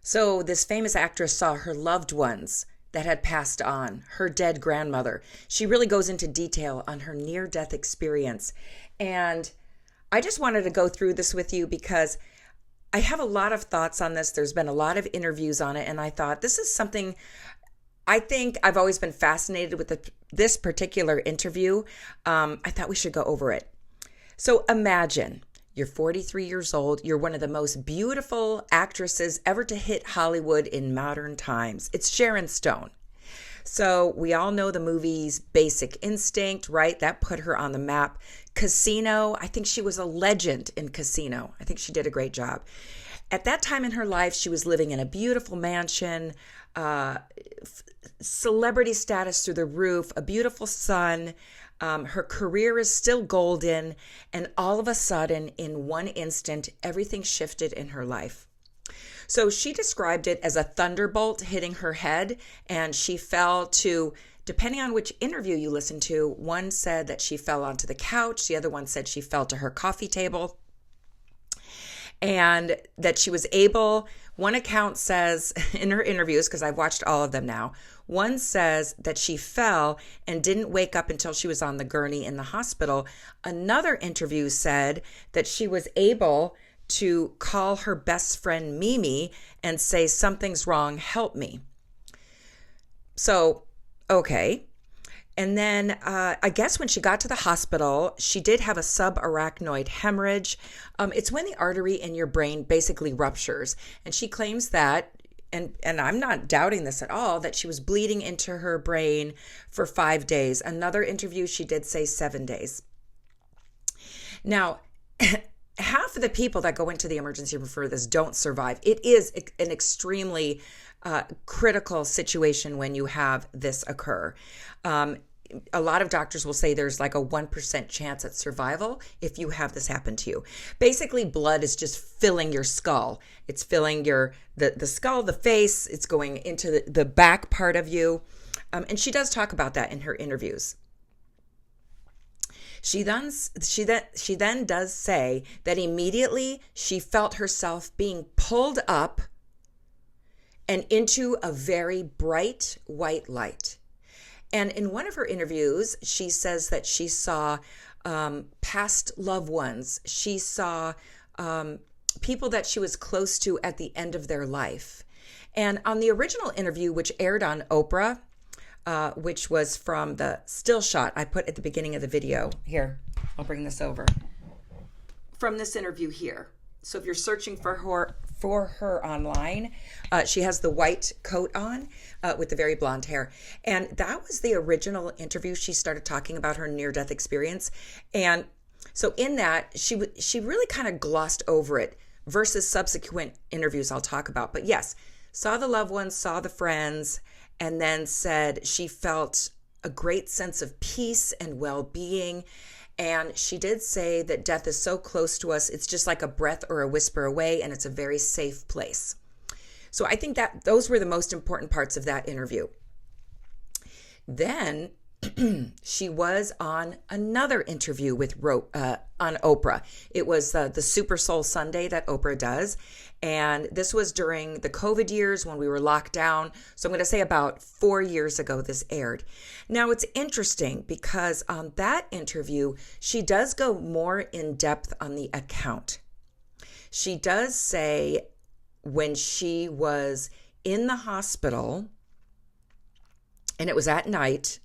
So this famous actress saw her loved ones that had passed on, her dead grandmother. She really goes into detail on her near-death experience. And I just wanted to go through this with you because I have a lot of thoughts on this. There's been a lot of interviews on it, and I thought this is something I think I've always been fascinated with this particular interview. I thought we should go over it. So imagine you're 43 years old. You're one of the most beautiful actresses ever to hit Hollywood in modern times. It's Sharon Stone. So we all know the movie's Basic Instinct, right? That put her on the map. Casino, I think she was a legend in Casino. I think she did a great job. At that time in her life, she was living in a beautiful mansion, celebrity status through the roof, a beautiful son. Her career is still golden. And all of a sudden, in one instant, everything shifted in her life. So she described it as a thunderbolt hitting her head, and she fell to, depending on which interview you listen to, one said that she fell onto the couch, the other one said she fell to her coffee table, and that she was able, one account says in her interviews, because I've watched all of them now, one says that she fell and didn't wake up until she was on the gurney in the hospital. Another interview said that she was able to call her best friend Mimi and say, something's wrong, help me. So, okay. And then I guess when she got to the hospital, she did have a subarachnoid hemorrhage. It's when the artery in your brain basically ruptures. And she claims that, and I'm not doubting this at all, that she was bleeding into her brain for 5 days. Another interview, she did say 7 days. Now, half of the people that go into the emergency room for this don't survive. It is an extremely critical situation when you have this occur. A lot of doctors will say there's like a 1% chance at survival if you have this happen to you. Basically, blood is just filling your skull. It's filling the skull, the face. It's going into the back part of you. And she does talk about that in her interviews. She then does say that immediately she felt herself being pulled up and into a very bright white light. And in one of her interviews, she says that she saw past loved ones. She saw people that she was close to at the end of their life. And on the original interview, which aired on Oprah, which was from the still shot I put at the beginning of the video. Here, I'll bring this over. From this interview here. So if you're searching for her online, she has the white coat on with the very blonde hair. And that was the original interview. She started talking about her near-death experience. And so in that, she really kind of glossed over it versus subsequent interviews I'll talk about. But yes, saw the loved ones, saw the friends, and then said she felt a great sense of peace and well-being. And she did say that death is so close to us, it's just like a breath or a whisper away, and it's a very safe place. So I think that those were the most important parts of that interview. Then she was on another interview with on Oprah. It was the Super Soul Sunday that Oprah does. And this was during the COVID years when we were locked down. So I'm going to say about 4 years ago this aired. Now it's interesting because on that interview, she does go more in depth on the account. She does say when she was in the hospital and it was at night,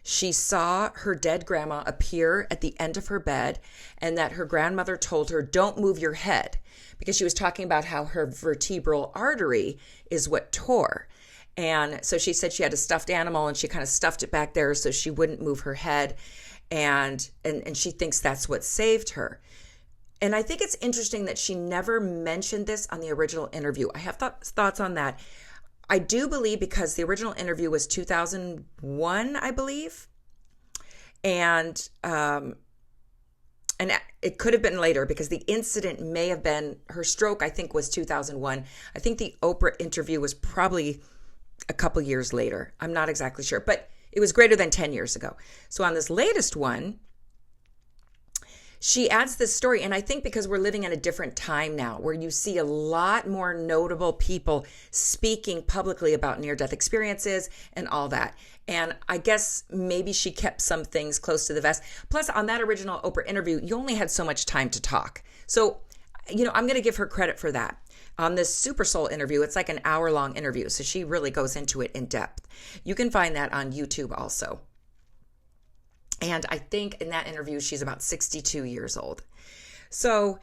she saw her dead grandma appear at the end of her bed and that her grandmother told her, don't move your head, because she was talking about how her vertebral artery is what tore. And so she said she had a stuffed animal and she kind of stuffed it back there so she wouldn't move her head. And she thinks that's what saved her. And I think it's interesting that she never mentioned this on the original interview. I have thoughts on that. I do believe because the original interview was 2001, I believe. And it could have been later because the incident may have been, her stroke, I think, was 2001. I think the Oprah interview was probably a couple years later. I'm not exactly sure, but it was greater than 10 years ago. So on this latest one, she adds this story, and I think because we're living in a different time now where you see a lot more notable people speaking publicly about near-death experiences and all that. And I guess maybe she kept some things close to the vest. Plus, on that original Oprah interview, you only had so much time to talk. So, I'm going to give her credit for that. On this Super Soul interview, it's like an hour-long interview, so she really goes into it in depth. You can find that on YouTube also. And I think in that interview, she's about 62 years old. So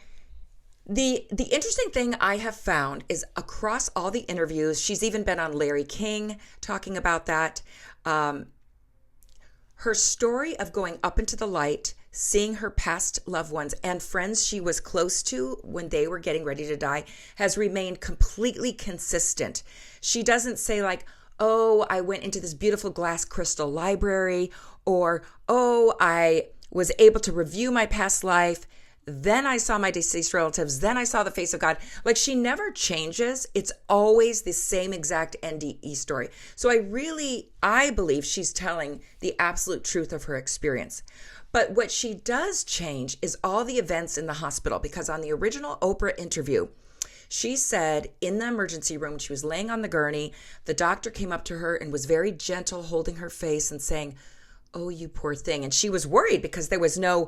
the interesting thing I have found is across all the interviews, she's even been on Larry King talking about that. Her story of going up into the light, seeing her past loved ones and friends she was close to when they were getting ready to die has remained completely consistent. She doesn't say like, oh, I went into this beautiful glass crystal library, or, oh, I was able to review my past life, then I saw my deceased relatives, then I saw the face of God. Like, she never changes. It's always the same exact NDE story. So I believe she's telling the absolute truth of her experience. But what she does change is all the events in the hospital, because on the original Oprah interview, she said in the emergency room, she was laying on the gurney, the doctor came up to her and was very gentle, holding her face and saying, oh, you poor thing. And she was worried because there was no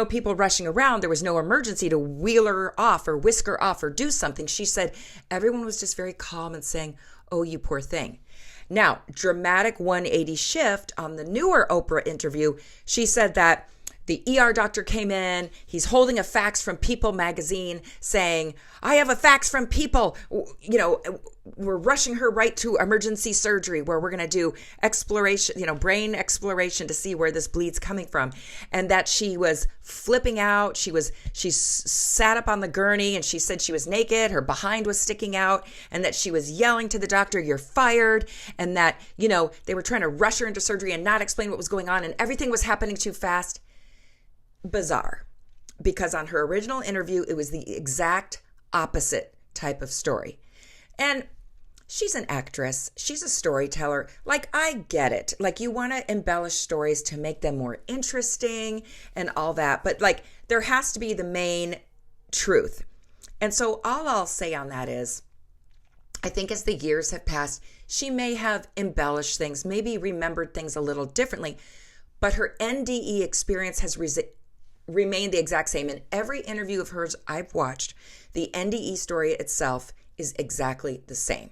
people rushing around. There was no emergency to wheel her off or whisk her off or do something. She said everyone was just very calm and saying, oh, you poor thing. Now, dramatic 180 shift on the newer Oprah interview, she said that the ER doctor came in, he's holding a fax from People magazine saying, I have a fax from People. We're rushing her right to emergency surgery where we're going to do exploration, brain exploration to see where this bleed's coming from. And that she was flipping out. She sat up on the gurney and she said she was naked. Her behind was sticking out, and that she was yelling to the doctor, you're fired. And that, they were trying to rush her into surgery and not explain what was going on. And everything was happening too fast. Bizarre, because on her original interview, it was the exact opposite type of story. And she's an actress. She's a storyteller. Like, I get it. Like, you want to embellish stories to make them more interesting and all that. But like, there has to be the main truth. And so all I'll say on that is, I think as the years have passed, she may have embellished things, maybe remembered things a little differently, but her NDE experience has remained the exact same. In every interview of hers I've watched, the NDE story itself is exactly the same.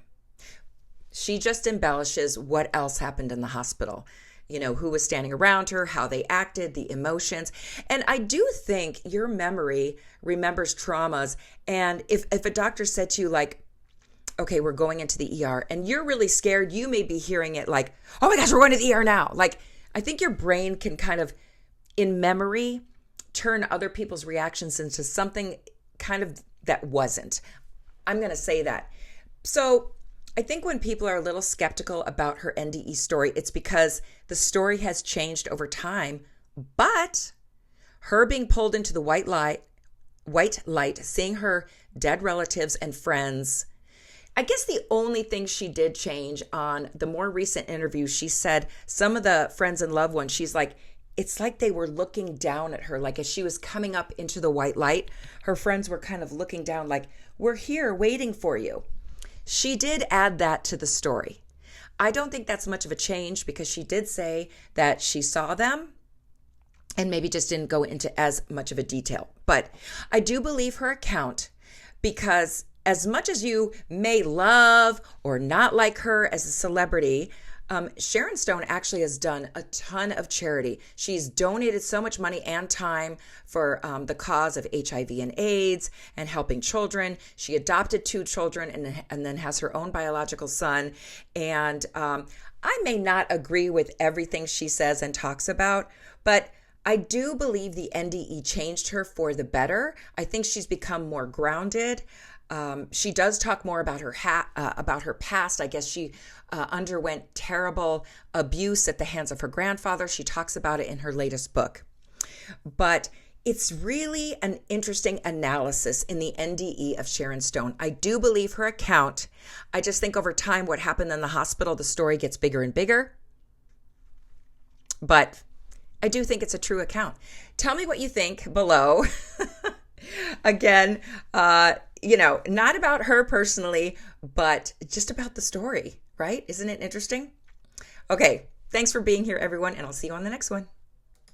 She just embellishes what else happened in the hospital. Who was standing around her, how they acted, the emotions. And I do think your memory remembers traumas. And if a doctor said to you, like, okay, we're going into the ER, and you're really scared, you may be hearing it like, oh my gosh, we're going to the ER now. Like, I think your brain can kind of, in memory, turn other people's reactions into something kind of that wasn't. I'm going to say that. So I think when people are a little skeptical about her NDE story, it's because the story has changed over time. But her being pulled into the white light, seeing her dead relatives and friends, I guess the only thing she did change on the more recent interview, she said some of the friends and loved ones, she's like, it's like they were looking down at her. Like, as she was coming up into the white light, her friends were kind of looking down like, we're here waiting for you. She did add that to the story. I don't think that's much of a change, because she did say that she saw them and maybe just didn't go into as much of a detail. But I do believe her account, because as much as you may love or not like her as a celebrity, Sharon Stone actually has done a ton of charity. She's donated so much money and time for the cause of HIV and AIDS and helping children. She adopted 2 children and then has her own biological son. And I may not agree with everything she says and talks about, but I do believe the NDE changed her for the better. I think she's become more grounded. She does talk more about her past. I guess she underwent terrible abuse at the hands of her grandfather. She talks about it in her latest book. But it's really an interesting analysis in the NDE of Sharon Stone. I do believe her account. I just think over time what happened in the hospital, the story gets bigger and bigger. But I do think it's a true account. Tell me what you think below. Again, not about her personally, but just about the story, right? Isn't it interesting? Okay, thanks for being here, everyone, and I'll see you on the next one.